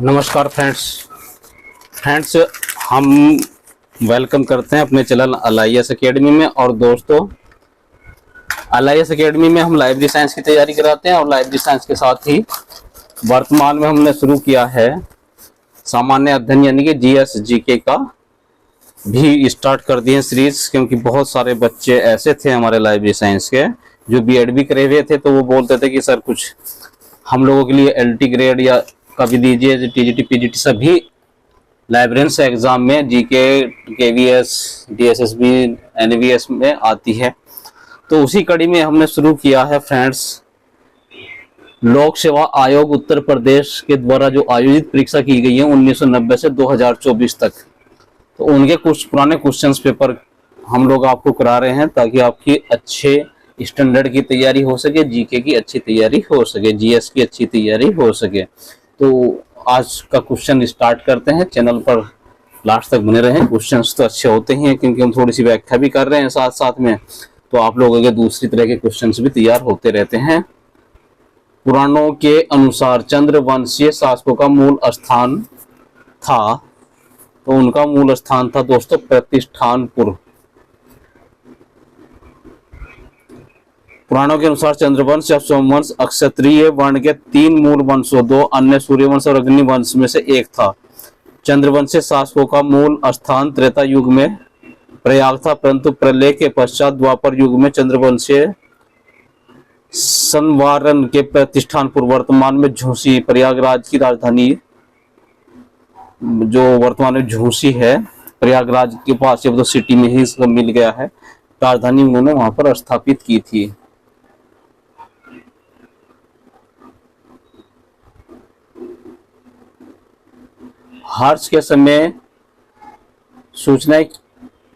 नमस्कार फ्रेंड्स हम वेलकम करते हैं अपने चैनल LIS एकेडमी में। और दोस्तों, LIS एकेडमी में हम लाइब्रेरी साइंस की तैयारी कराते हैं और लाइब्रेरी साइंस के साथ ही वर्तमान में हमने शुरू किया है सामान्य अध्ययन यानी कि GS GK का भी स्टार्ट कर दिए सीरीज। क्योंकि बहुत सारे बच्चे ऐसे थे हमारे लाइब्रेरी साइंस के जो BEd भी करे हुए थे, तो वो बोलते थे कि सर कुछ हम लोगों के लिए LT ग्रेड या कभी दीजिए। TGT PGT सभी लाइब्रेरियंस एग्जाम में GK KVS DSSB NVS में आती है। तो उसी कड़ी में हमने शुरू किया है फ्रेंड्स, लोक सेवा आयोग उत्तर प्रदेश के द्वारा जो आयोजित परीक्षा की गई है 1990 से 2024 तक, तो उनके कुछ पुराने क्वेश्चंस पेपर हम लोग आपको करा रहे हैं ताकि आपकी अच्छे स्टैंडर्ड की तैयारी हो सके, GK की अच्छी तैयारी हो सके, GS की अच्छी तैयारी हो सके। तो आज का क्वेश्चन स्टार्ट करते हैं। चैनल पर लास्ट तक बने रहें, क्वेश्चंस तो अच्छे होते ही हैं क्योंकि हम थोड़ी सी व्याख्या भी कर रहे हैं साथ साथ में, तो आप लोगों के दूसरी तरह के क्वेश्चंस भी तैयार होते रहते हैं। पुराणों के अनुसार चंद्रवंशीय शासकों का मूल स्थान था, तो उनका मूल स्थान था दोस्तों प्रतिष्ठानपुर। पुराणों के अनुसार चंद्रवंश या सोमवंश क्षत्रिय वर्ण के 3 मूल वंशों, 2 अन्य सूर्यवंश और अग्निवंश में से एक था। चंद्रवंशीय शासकों का मूल स्थान त्रेता युग में प्रयाग था, परंतु प्रलय के पश्चात द्वापर युग में चंद्रवंशीय संवारन के प्रतिष्ठानपुर, वर्तमान में झूसी, प्रयागराज की राजधानी जो वर्तमान में झूसी है, प्रयागराज के पास अब तो सिटी में ही सब मिल गया है, राजधानी उन्होंने वहां पर स्थापित की थी। हर्ष के समय सूचनाएं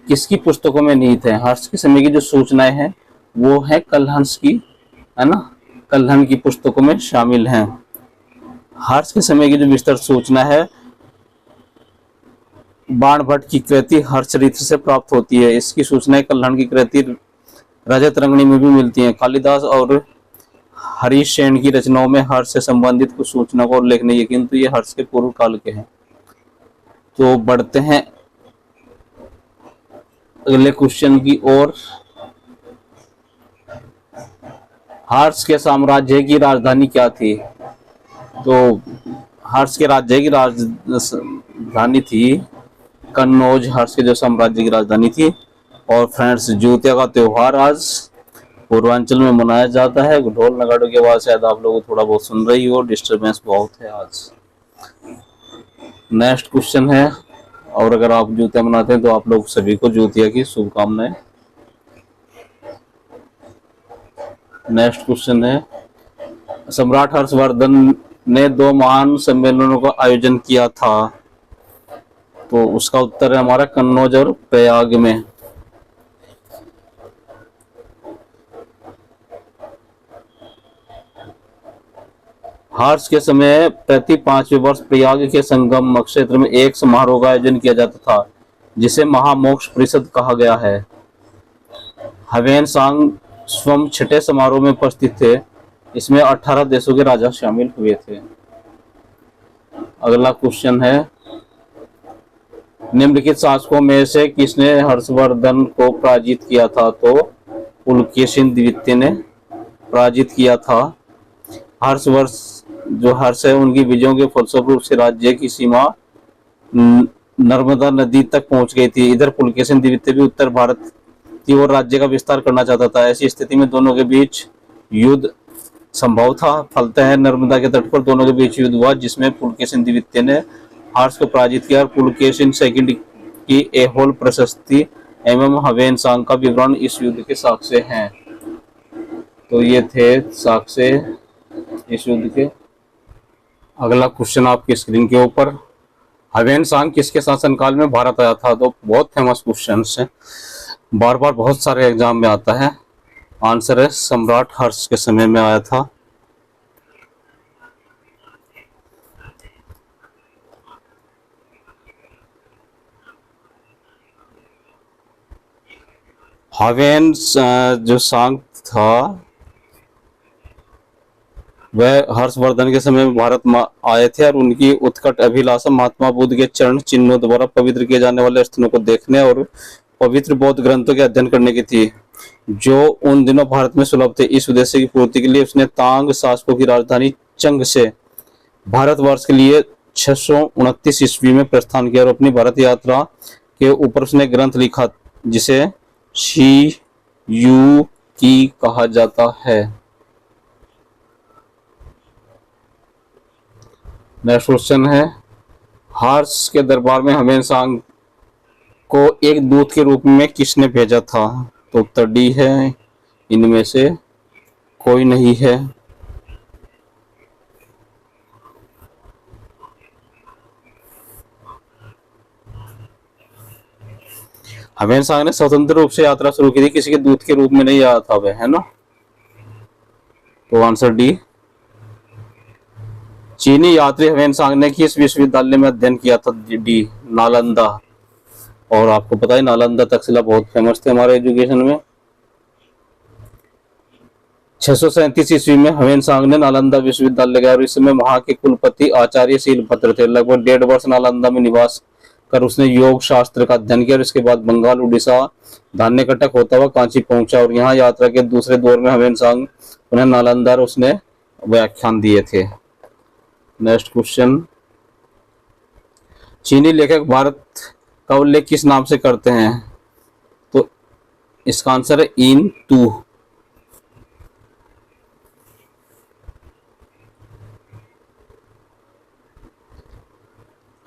किसकी पुस्तकों में निहित है? हर्ष के समय की जो सूचनाएं हैं वो है कलहंस की, है ना, कलहन की पुस्तकों में शामिल हैं। हर्ष के समय की जो विस्तृत सूचना है बाणभट्ट की कृति हर्षचरित्र से प्राप्त होती है। इसकी सूचनाएं कलहन की कृति रजतरंगिणी में भी मिलती हैं। कालिदास और हरीश सेन की रचनाओं में हर्ष से संबंधित कुछ सूचना का उल्लेख नहीं है, किंतु ये हर्ष के पूर्व काल के हैं। तो बढ़ते हैं अगले क्वेश्चन की ओर। हर्ष के साम्राज्य की राजधानी क्या थी? तो हर्ष के राज्य की राजधानी थी कन्नौज, हर्ष के जो साम्राज्य की राजधानी थी। और फ्रेंड्स, ज्योतिया का त्योहार आज पूर्वांचल में मनाया जाता है। ढोल नगाड़ों की आवाज शायद आप लोग थोड़ा बहुत सुन रही हो, डिस्टरबेंस बहुत है आज। नेक्स्ट क्वेश्चन है, और अगर आप जूतिया मनाते हैं तो आप लोग सभी को जूतिया की शुभकामनाएं। नेक्स्ट क्वेश्चन है, सम्राट हर्षवर्धन ने 2 महान सम्मेलनों का आयोजन किया था, तो उसका उत्तर है हमारा कन्नौज और प्रयाग में। हर्ष के समय प्रति 5वें वर्ष प्रयाग के संगम क्षेत्र में एक समारोह का आयोजन किया जाता था जिसे महामोक्ष परिषद कहा गया है। हवेन सांग स्वयं छठे समारोह में उपस्थित थे। इसमें 18 देशों के राजा शामिल हुए थे। अगला क्वेश्चन है, निम्नलिखित शासकों में से किसने हर्षवर्धन को पराजित किया था? तो पुलकेशिन द्वितीय ने पराजित किया था। हर्ष है उनकी विजयों के फलस्वरूप से राज्य की सीमा नर्मदा नदी तक पहुंच गई थी। इधर पुलकेशिन द्वितीय भी उत्तर भारत की ओर राज्य का विस्तार करना चाहता था। ऐसी स्थिति में दोनों के बीच युद्ध संभव था। फलतः नर्मदा के तट पर दोनों के बीच युद्ध हुआ जिसमें पुलकेशिन द्वितीय ने हर्ष को पराजित किया और पुलकेशिन सेकंड की एहोल प्रशस्ति एवं हवेन सांग का विवरण इस युद्ध के साक्ष्य हैं। तो ये थे साक्ष्य इस युद्ध के। अगला क्वेश्चन आपकी स्क्रीन के ऊपर, हवेन सांग किसके शासनकाल में भारत आया था? तो बहुत फेमस क्वेश्चन है, बार बार बहुत सारे एग्जाम में आता है। आंसर है सम्राट हर्ष के समय में आया था। हवेन जो सांग था वह हर्षवर्धन के समय में भारत में आए थे और उनकी उत्कट अभिलाषा महात्मा बुद्ध के चरण चिन्हों द्वारा पवित्र किए जाने वाले स्थलों को देखने और पवित्र बौद्ध ग्रंथों के अध्ययन करने की थी, जो उन दिनों भारत में सुलभ थे। इस उद्देश्य की पूर्ति के लिए उसने तांग शासकों की राजधानी चंग से भारतवर्ष के लिए 629 ईस्वी में प्रस्थान किया और अपनी भारत यात्रा के ऊपर उसने ग्रंथ लिखा जिसे शी यू की कहा जाता है। नेक्स्ट क्वेश्चन है, हर्ष के दरबार में ह्वेनसांग को एक दूत के रूप में किसने भेजा था? तो उत्तर डी है, इनमें से कोई नहीं है। ह्वेनसांग ने स्वतंत्र रूप से यात्रा शुरू की थी, किसी के दूत के रूप में नहीं आया था वह, है ना। तो आंसर डी। चीनी यात्री ह्वेनसांग ने किस विश्वविद्यालय में अध्ययन किया था? डी, नालंदा। और आपको पता है नालंदा तक्षशिला बहुत फेमस थे हमारे एजुकेशन में। 637 ईस्वी में ह्वेनसांग ने नालंदा विश्वविद्यालय गया और इस समय वहां के कुलपति आचार्य शीलभद्र थे। लगभग 1.5 वर्ष नालंदा में निवास कर उसने योग शास्त्र का अध्ययन किया और इसके बाद बंगाल, उड़ीसा, धान्यकटक होता हुआ कांची पहुंचा और यहाँ यात्रा के दूसरे दौर में ह्वेनसांग उन्हें नालंदा और उसने व्याख्यान दिए थे। नेक्स्ट क्वेश्चन, चीनी लेखक भारत का उल्लेख किस नाम से करते हैं? तो इसका आंसर है इन टू।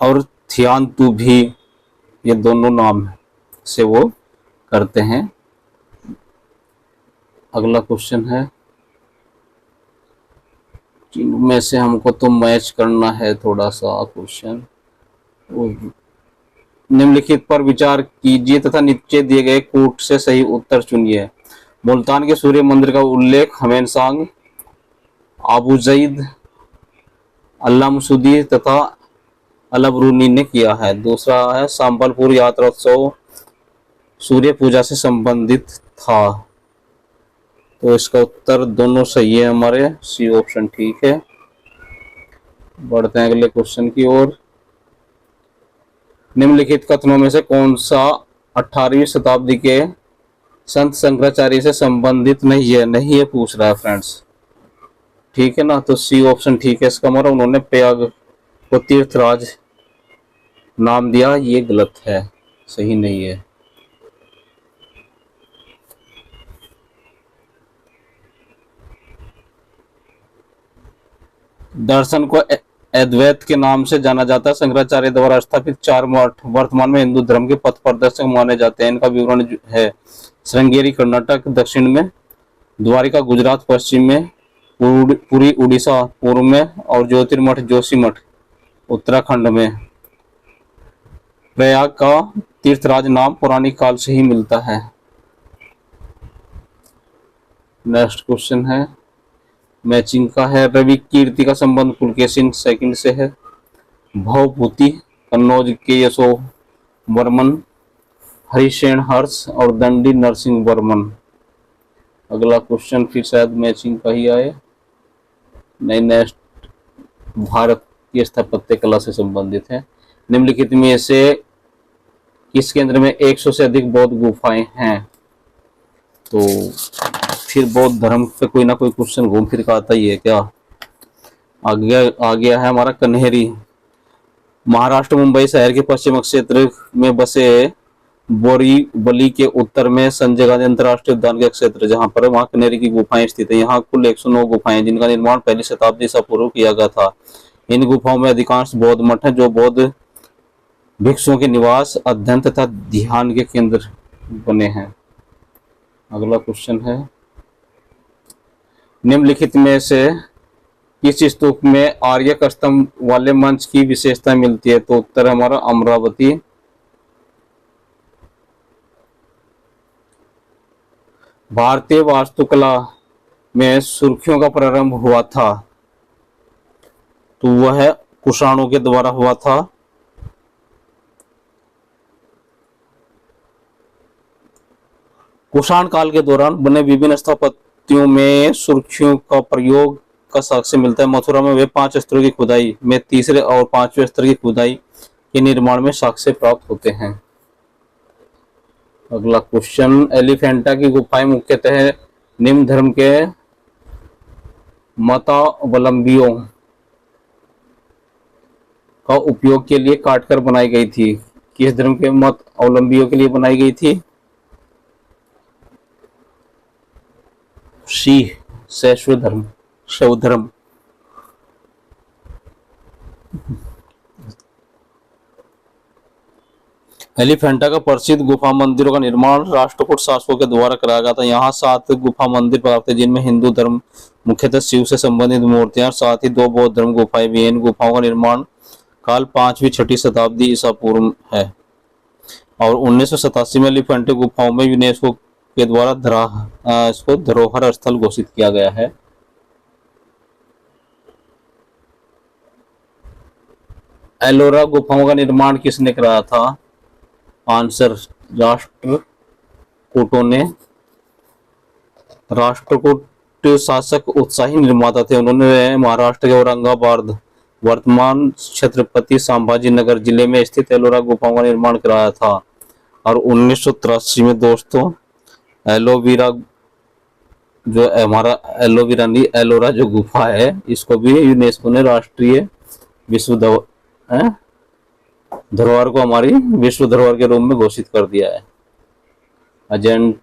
और थियान तू भी, ये दोनों नाम से वो करते हैं। अगला क्वेश्चन है, में से हमको तो मैच करना है थोड़ा सा क्वेश्चन। निम्नलिखित पर विचार कीजिए तथा नीचे दिए गए कोट से सही उत्तर चुनिए। मुल्तान के सूर्य मंदिर का उल्लेख ह्वेनसांग, अबू जईद, अल्लामुसुदी तथा अलबरूनी ने किया है। दूसरा है संबलपुर यात्रोत्सव सूर्य पूजा से संबंधित था। तो इसका उत्तर दोनों सही है हमारे, सी ऑप्शन ठीक है। बढ़ते हैं अगले क्वेश्चन की ओर। निम्नलिखित कथनों में से कौन सा 18वीं शताब्दी के संत शंकराचार्य से संबंधित नहीं है? नहीं है पूछ रहा है फ्रेंड्स, ठीक है ना। तो सी ऑप्शन ठीक है इसका, हमारा उन्होंने प्रयाग को तीर्थराज नाम दिया, ये गलत है, सही नहीं है। दर्शन को अद्वैत के नाम से जाना जाता है। शंकराचार्य द्वारा स्थापित 4 मठ वर्तमान में हिंदू धर्म के पथ प्रदर्शक माने जाते हैं। इनका विवरण है, श्रृंगेरी कर्नाटक दक्षिण में, द्वारिका गुजरात पश्चिम में, पुरी उड़ीसा पूर्व में और ज्योतिर्मठ जोशीमठ उत्तराखंड में। प्रयाग का तीर्थराज नाम पौराणिक काल से ही मिलता है। नेक्स्ट क्वेश्चन है, मैचिंग का है। रवि कीर्ति का संबंध पुलकेशिन सेकंड से है। भवभूति कन्नौज के यशो वर्मन, हरिसेन हर्ष और दंडी नरसिंह वर्मन। अगला क्वेश्चन फिर शायद मैचिंग का ही आए, नहीं। नेक्स्ट भारत की स्थापत्य कला से संबंधित है। निम्नलिखित में से किस केंद्र में 100 से अधिक बौद्ध गुफाएं हैं? तो फिर बौद्ध धर्म पे कोई ना कोई क्वेश्चन घूम फिर का आता ही है क्या। आ गया है हमारा कन्हेरी। महाराष्ट्र मुंबई शहर के पश्चिम क्षेत्र में बसे बोरीवली के उत्तर में संजय गांधी अंतर्राष्ट्रीय उद्यान का क्षेत्र जहां पर वहां कन्हेरी की गुफाएं स्थित है। यहाँ कुल 109 गुफाएं जिनका निर्माण पहली शताब्दी ईसा पूर्व किया गया था। इन गुफाओं में अधिकांश बौद्ध मठ हैं जो बौद्ध भिक्षुओं के निवास, अध्ययन तथा ध्यान के केंद्र बने हैं। अगला क्वेश्चन है, निम्नलिखित में से किस स्तूप में आर्यक स्तंभ वाले मंच की विशेषता मिलती है? तो उत्तर हमारा अमरावती। भारतीय वास्तुकला में सुर्खियों का प्रारंभ हुआ था, तो वह कुषाणों के द्वारा हुआ था। कुषाण काल के दौरान बने विभिन्न स्थापत्यों में सुर्खियों का प्रयोग का साक्ष्य मिलता है। मथुरा में वे 5 स्तरों की खुदाई में तीसरे और 5वें स्तर की खुदाई के निर्माण में साक्ष्य प्राप्त होते हैं। अगला क्वेश्चन, एलिफेंटा की गुफाएं मुख्यतः निम्न धर्म के मतावलंबियों का उपयोग के लिए काटकर बनाई गई थी। किस धर्म के मत अवलंबियों के लिए बनाई गई थी? शैव धर्म। शैव धर्म। एलिफेंटा का प्रसिद्ध गुफा मंदिरों का निर्माण राष्ट्रकूट शासकों के द्वारा कराया गया था। यहाँ 7 गुफा मंदिर प्राप्त है, जिनमें हिंदू धर्म मुख्यतः शिव से संबंधित मूर्तियां, साथ ही 2 बौद्ध धर्म गुफाएं भी हैं। इन गुफाओं का निर्माण काल 5वीं-6वीं शताब्दी ईसा पूर्व है और 1987 में एलिफेंटा गुफाओं में यूनेस्को के द्वारा इसको धरोहर स्थल घोषित किया गया है। एलोरा गुफाओं का निर्माण किसने कराया था? आंसर, राष्ट्रकूटों ने। राष्ट्रकूट शासक उत्साही निर्माता थे। उन्होंने महाराष्ट्र के औरंगाबाद वर्तमान छत्रपति संभाजी नगर जिले में स्थित एलोरा गुफाओं का निर्माण कराया था और 1983 में दोस्तों एलोवेरा जो हमारा एलोवेरा नहीं एलोरा जो गुफा है, इसको भी यूनेस्को ने राष्ट्रीय विश्व धरोहर को हमारी विश्व धरोहर के रूप में घोषित कर दिया है। अजेंट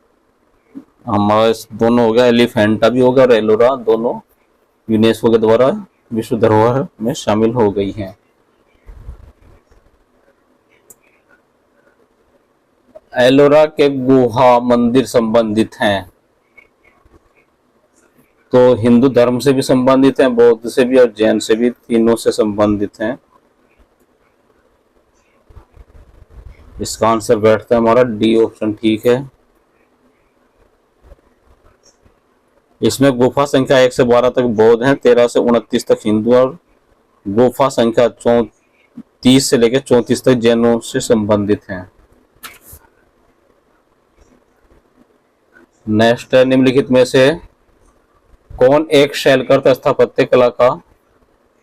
हमारा दोनों हो गया, एलिफेंटा भी होगा और एलोरा, दोनों यूनेस्को के द्वारा विश्व धरोहर में शामिल हो गई हैं। एलोरा के गुहा मंदिर संबंधित हैं तो हिंदू धर्म से भी संबंधित हैं, बौद्ध से भी और जैन से भी, तीनों से संबंधित हैं। इसका आंसर बैठता है हमारा डी ऑप्शन, ठीक है। इसमें गुफा संख्या 1 से 12 तक बौद्ध हैं, 13 से 29 तक हिंदू और गुफा संख्या 30 से लेकर 34 तक जैनों से संबंधित हैं। नेक्स्ट है, निम्नलिखित में से कौन एक शैलकृत स्थापत्य कला का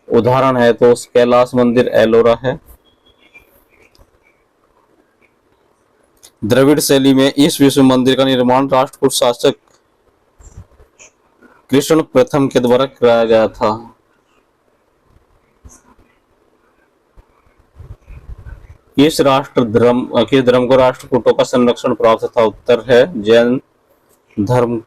उदाहरण है? तो कैलाश मंदिर एलोरा है। द्रविड़ शैली में इस विश्व मंदिर का निर्माण राष्ट्रकूट शासक कृष्ण प्रथम के द्वारा कराया गया था। किस धर्म को राष्ट्रकूटों का संरक्षण प्राप्त था? उत्तर है जैन धर्म।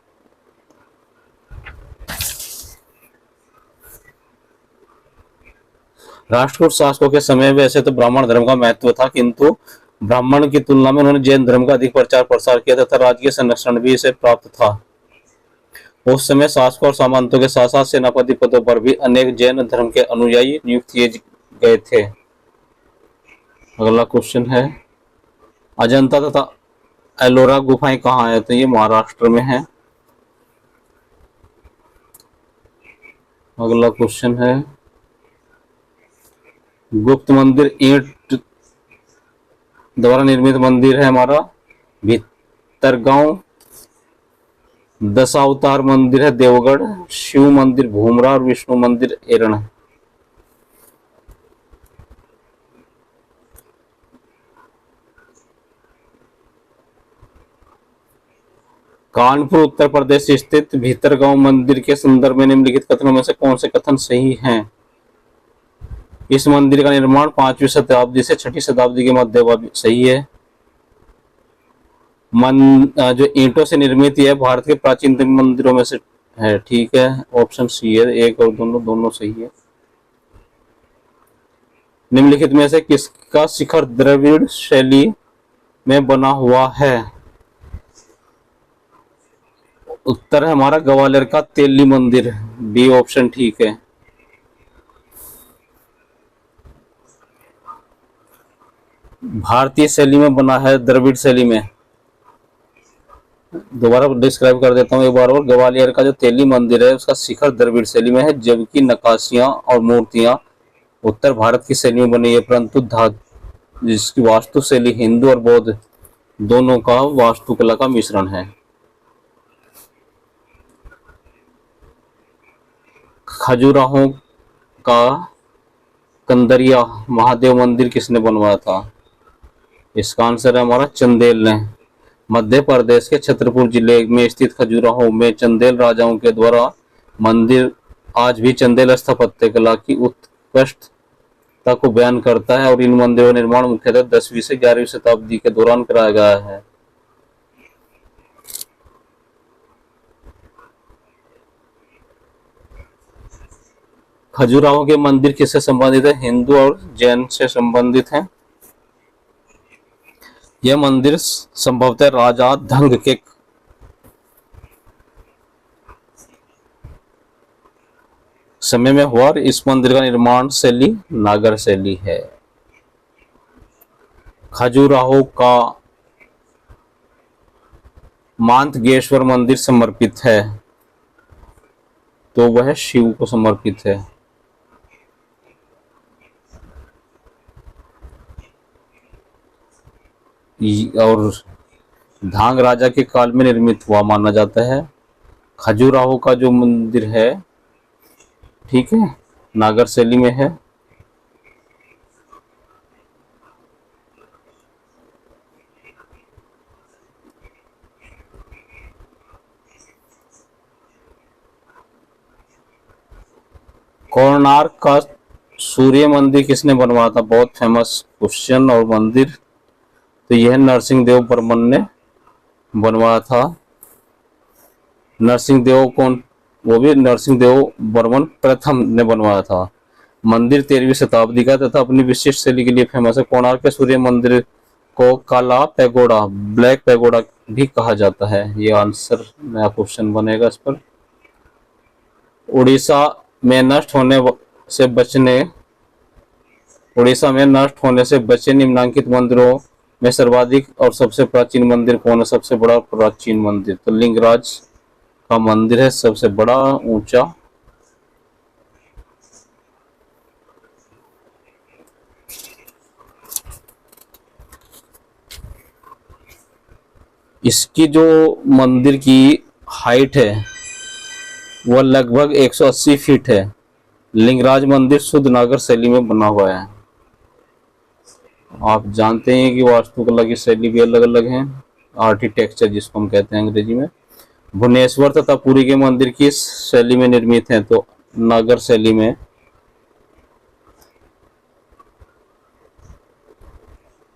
राष्ट्रकूट शासकों के समय वैसे तो ब्राह्मण धर्म का महत्व था, किंतु ब्राह्मण की तुलना में उन्होंने जैन धर्म का अधिक प्रचार प्रसार किया तथा राजकीय संरक्षण भी इसे प्राप्त था। उस समय शासकों और सामंतों के साथ साथ सेनापति पदों पर भी अनेक जैन धर्म के अनुयायी नियुक्त किए गए थे। अगला क्वेश्चन है, अजंता तथा एलोरा गुफाएं कहाँ है? तो ये महाराष्ट्र में है। अगला क्वेश्चन है, गुप्त मंदिर ईंट द्वारा निर्मित मंदिर है हमारा भीतरगांव। दशावतार मंदिर है देवगढ़। शिव मंदिर भूमरा और विष्णु मंदिर एरण। कानपुर उत्तर प्रदेश स्थित भीतरगांव मंदिर के संदर्भ में निम्नलिखित कथनों में से कौन से कथन सही हैं? इस मंदिर का निर्माण 5वीं शताब्दी से 6वीं शताब्दी के मध्य सही है। जो ईंटों से निर्मित है भारत के प्राचीन मंदिरों में से है, ठीक है, ऑप्शन सी है। एक और दोनों सही है। निम्नलिखित में से किसका शिखर द्रविड़ शैली में बना हुआ है? उत्तर है हमारा ग्वालियर का तेली मंदिर, बी ऑप्शन ठीक है। भारतीय शैली में बना है, द्रविड़ शैली में। दोबारा डिस्क्राइब कर देता हूँ एक बार और। ग्वालियर का जो तेली मंदिर है उसका शिखर द्रविड़ शैली में है, जबकि नक्काशियां और मूर्तियां उत्तर भारत की शैली में बनी है, परंतु जिसकी वास्तु शैली हिंदू और बौद्ध दोनों का वास्तुकला का मिश्रण है। खजुराहो का कंदरिया महादेव मंदिर किसने बनवाया था? इसका आंसर है हमारा चंदेल ने। मध्य प्रदेश के छतरपुर जिले में स्थित खजुराहो में चंदेल राजाओं के द्वारा मंदिर आज भी चंदेल स्थापत्य कला की उत्कृष्टता को बयान करता है और इन मंदिरों का निर्माण मुख्यतः 10वीं से 11वीं शताब्दी के दौरान कराया गया है। खजुराहो के मंदिर किससे संबंधित है? हिंदू और जैन से संबंधित है। यह मंदिर संभवतः राजा धंग के समय में हुआ और इस मंदिर का निर्माण शैली नागर शैली है। खजुराहो का मांतगेश्वर मंदिर समर्पित है, तो वह शिव को समर्पित है। और धांग राजा के काल में निर्मित हुआ माना जाता है। खजुराहो का जो मंदिर है, ठीक है, नागर शैली में है। कोणार्क का सूर्य मंदिर किसने बनवाया था? बहुत फेमस क्वेश्चन और मंदिर, तो यह नरसिंह देव बर्मन ने बनवाया था। नरसिंह देव कौन? वो भी नरसिंह देव बर्मन प्रथम ने बनवाया था। मंदिर 13वीं शताब्दी का तथा अपनी विशिष्ट शैली के लिए फेमस है। कोणार्क के सूर्य मंदिर को काला पैगोडा, ब्लैक पैगोडा भी कहा जाता है। ये आंसर नया क्वेश्चन बनेगा इस पर। उड़ीसा में नष्ट होने से बचे निम्नलिखित मंदिरों में सर्वाधिक और सबसे प्राचीन मंदिर कौन है? सबसे बड़ा प्राचीन मंदिर तो लिंगराज का मंदिर है, सबसे बड़ा ऊंचा। इसकी जो मंदिर की हाइट है वह लगभग 180 फीट है। लिंगराज मंदिर शुद्ध नागर शैली में बना हुआ है। आप जानते हैं कि वास्तुकला की शैली भी अलग अलग है, आर्किटेक्चर जिसको हम कहते हैं अंग्रेजी में। भुवनेश्वर तथा पुरी के मंदिर किस शैली में निर्मित हैं? तो नागर शैली में।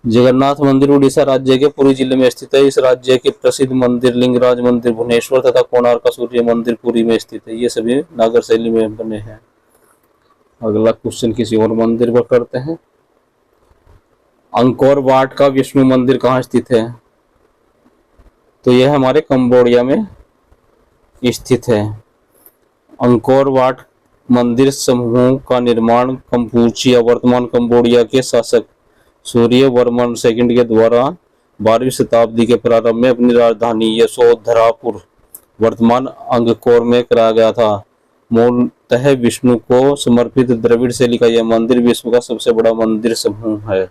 जगन्नाथ मंदिर उड़ीसा राज्य के पुरी जिले में स्थित है। इस राज्य के प्रसिद्ध मंदिर लिंगराज मंदिर भुवनेश्वर तथा कोणार्क का सूर्य मंदिर पुरी में स्थित है। ये सभी नागर शैली में बने हैं। अगला क्वेश्चन किसी और मंदिर पर करते हैं। अंकोर वाट का विष्णु मंदिर कहाँ स्थित है? तो यह हमारे कंबोडिया में स्थित है। अंकोर वाट मंदिर समूह का निर्माण कंपूचिया वर्तमान कंबोडिया के शासक सूर्य वर्मन सेकंड के द्वारा 12वीं शताब्दी के प्रारंभ में अपनी राजधानी यशोधरापुर वर्तमान अंगकोर में कराया गया था। मूलतः विष्णु को समर्पित द्रविड़ शैली का यह मंदिर विश्व का सबसे बड़ा मंदिर समूह है।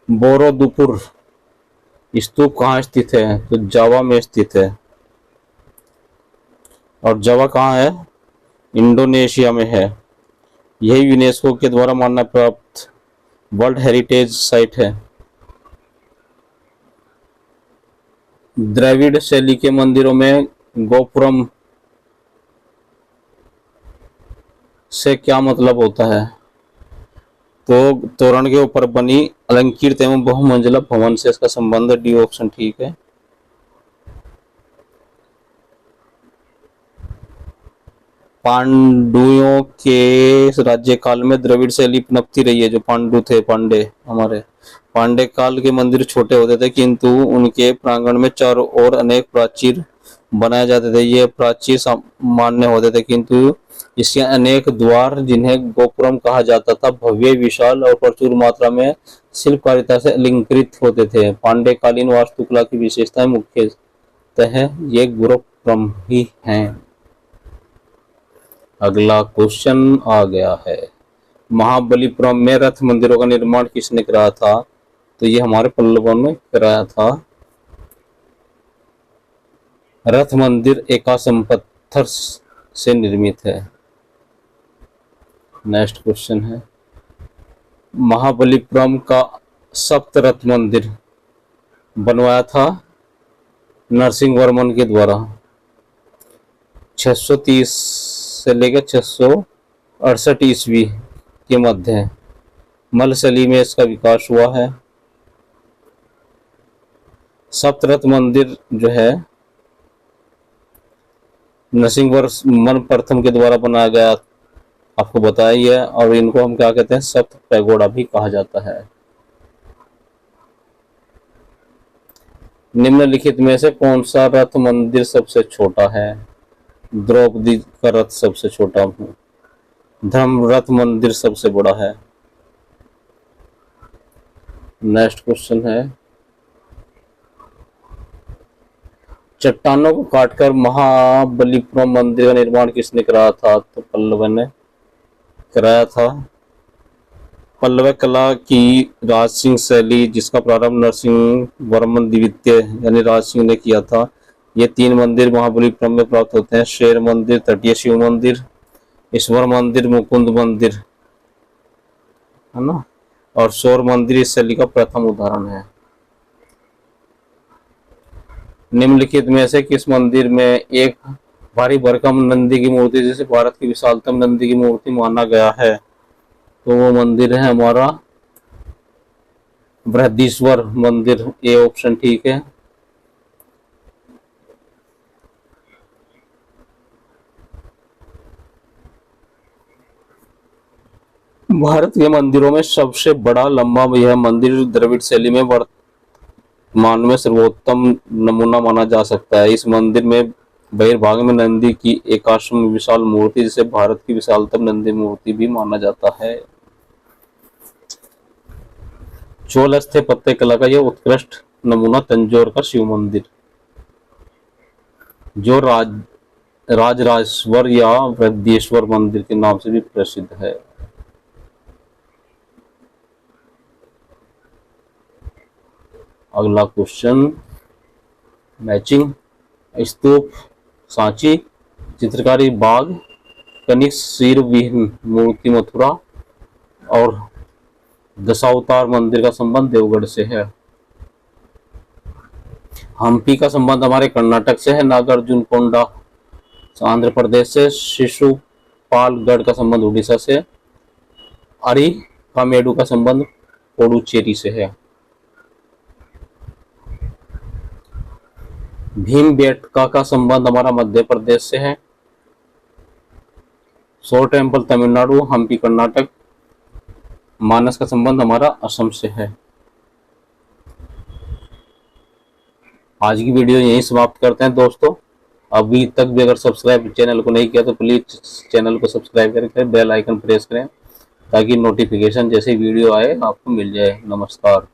बोरोदुपुर स्तूप कहाँ स्थित है? तो जावा में स्थित है। और जावा कहाँ है? इंडोनेशिया में है। यही यूनेस्को के द्वारा मान्यता प्राप्त वर्ल्ड हेरिटेज साइट है। द्रविड़ शैली के मंदिरों में गोपुरम से क्या मतलब होता है? तो तोरण के ऊपर बनी अलंकृत एवं बहुमंजिला भवन से इसका संबंध है। डी ऑप्शन ठीक है। पांडुओं के राज्यकाल में द्रविड़ शैली पनपती रही है। जो पांडु थे, पांडे हमारे पांडे काल के मंदिर छोटे होते थे, किंतु उनके प्रांगण में चारों ओर अनेक प्राचीर बनाए जाते थे। ये प्राचीर सामान्य होते थे, किंतु इसके अनेक द्वार जिन्हें गोपुरम कहा जाता था भव्य, विशाल और प्रचुर मात्रा में शिल्पकारिता से अलंकृत होते थे। पांडेकालीन वास्तुकला की विशेषताएं मुख्यतः ये गोपुरम ही हैं। अगला क्वेश्चन आ गया है। महाबलीपुरम में रथ मंदिरों का निर्माण किसने कराया था? तो ये हमारे पल्लवों ने कराया था। रथ मंदिर एकाश्म पत्थर से निर्मित है। नेक्स्ट क्वेश्चन है, महाबलीपुरम का सप्त रथ मंदिर बनवाया था नरसिंह वर्मन के द्वारा 630 से लेकर 668 ईस्वी के मध्य मलसली में इसका विकास हुआ है। सप्तरथ मंदिर जो है नरसिंह वर्मन प्रथम के द्वारा बनाया गया, आपको बताया ही है, और इनको हम क्या कहते हैं, सप्त पैगोडा भी कहा जाता है। निम्नलिखित में से कौन सा रथ मंदिर सबसे छोटा है? द्रौपदी का रथ सबसे छोटा है, धर्म रथ मंदिर सबसे बड़ा है। नेक्स्ट क्वेश्चन है, चट्टानों को काटकर महाबलीपुरम मंदिर का निर्माण किसने कराया था? तो पल्लव ने कराया था। पल्लव कला की राज सिंह शैली जिसका प्रारंभ नरसिंह वर्मन द्वितीय यानी राज सिंह ने किया था। ये 3 मंदिर महाबलीपुरम में प्राप्त होते हैं, शेर मंदिर, तटीय शिव मंदिर, ईश्वर मंदिर, मुकुंद मंदिर, है ना, और शोर मंदिर इस शैली का प्रथम उदाहरण है। निम्नलिखित में से किस मंदिर में एक भारी भरकम नंदी की मूर्ति जिसे भारत की विशालतम नंदी की मूर्ति माना गया है? तो वो मंदिर है हमारा बृहदीश्वर मंदिर, ये ऑप्शन ठीक है। भारत के मंदिरों में सबसे बड़ा लंबा यह मंदिर द्रविड़ शैली में वर्तमान में सर्वोत्तम नमूना माना जा सकता है। इस मंदिर में बहिर्भाग में नंदी की एकाश्म विशाल मूर्ति जिसे भारत की विशालतम नंदी मूर्ति भी माना जाता है। चोल स्थापत्य कला का यह उत्कृष्ट नमूना तंजौर का शिव मंदिर जो राजराजेश्वर या बृहदीश्वर मंदिर के नाम से भी प्रसिद्ध है। अगला क्वेश्चन, मैचिंग स्तूप, सांची, चित्रकारी बाग, कनिष्क सिर विहीन मूर्ति मथुरा और दशावतार मंदिर का संबंध देवगढ़ से है। हम्पी का संबंध हमारे कर्नाटक से है, नागार्जुन कोंडा आंध्र प्रदेश से, शिशुपालगढ़ का संबंध उड़ीसा से, अरिकामेडु का संबंध पुडुचेरी से है। भीमबेटका का संबंध हमारा मध्य प्रदेश से है, सोर टेम्पल तमिलनाडु, हम्पी कर्नाटक, मानस का संबंध हमारा असम से है। आज की वीडियो यहीं समाप्त करते हैं दोस्तों। अभी तक भी अगर सब्सक्राइब चैनल को नहीं किया तो प्लीज चैनल को सब्सक्राइब करके बेल आइकन प्रेस करें ताकि नोटिफिकेशन जैसे वीडियो आए आपको मिल जाए। नमस्कार।